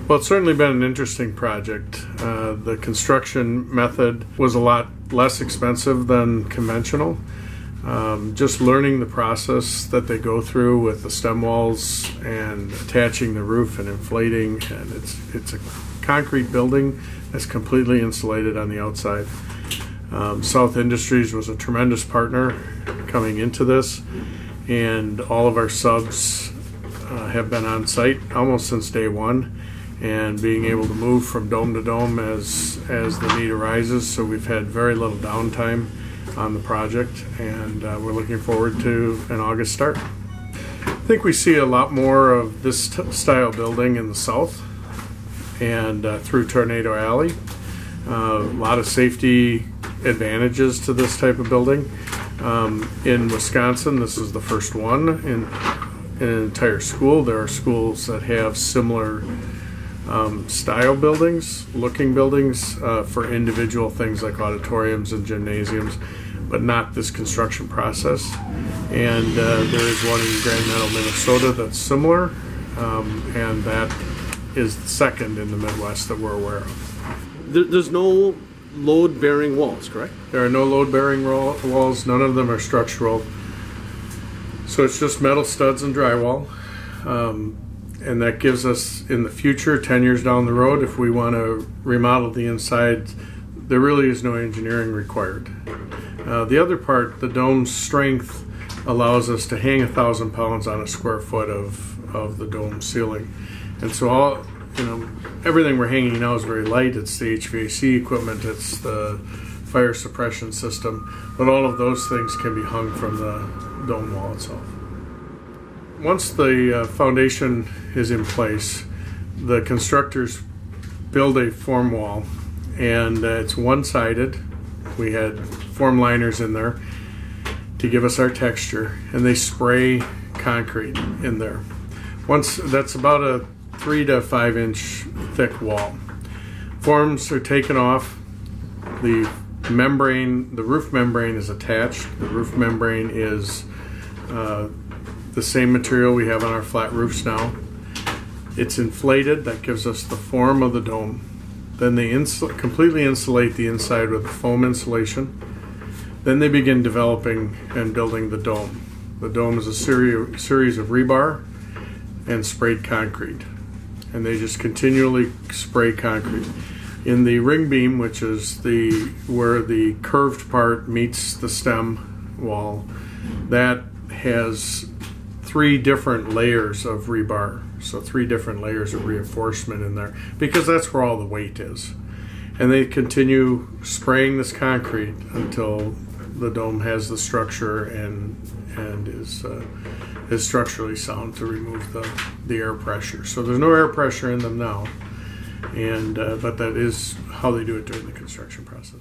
Well, it's certainly been an interesting project. The construction method was a lot less expensive than conventional. Just learning the process that they go through with the stem walls and attaching the roof and inflating, and it's a concrete building that's completely insulated on the outside. South Industries was a tremendous partner coming into this, and all of our subs have been on site almost since day one, and being able to move from dome to dome as the need arises. So we've had very little downtime on the project, and we're looking forward to an August start. I think we see a lot more of this style building in the south and through Tornado Alley. A lot of safety advantages to this type of building. In Wisconsin, this is the first one in an entire school. There are schools that have similar style buildings, looking buildings for individual things like auditoriums and gymnasiums, but not this construction process. And there is one in Grand Meadow, Minnesota that's similar, and that is the second in the Midwest that we're aware of. There's no load-bearing walls, correct? There are no load-bearing walls. None of them are structural. So it's just metal studs and drywall. And that gives us, in the future, 10 years down the road, if we want to remodel the inside, there really is no engineering required. The other part, the dome's strength allows us to hang 1,000 pounds on a square foot of the dome ceiling. And so everything we're hanging now is very light. It's the HVAC equipment, it's the fire suppression system, but all of those things can be hung from the dome wall itself. Once the foundation is in place, the constructors build a form wall, and it's one-sided. We had form liners in there to give us our texture, and they spray concrete in there. Once that's about a 3 to 5 inch thick wall. Forms are taken off. The membrane, the roof membrane is attached. The roof membrane is the same material we have on our flat roofs now. It's inflated. That gives us the form of the dome. Then they completely insulate the inside with foam insulation. Then they begin developing and building the dome. The dome is a series of rebar and sprayed concrete. And they just continually spray concrete. In the ring beam, which is where the curved part meets the stem wall, that has 3 different layers of rebar. So 3 different layers of reinforcement in there, because that's where all the weight is. And they continue spraying this concrete until the dome has the structure and is structurally sound to remove the air pressure. So there's no air pressure in them now, but that is how they do it during the construction process.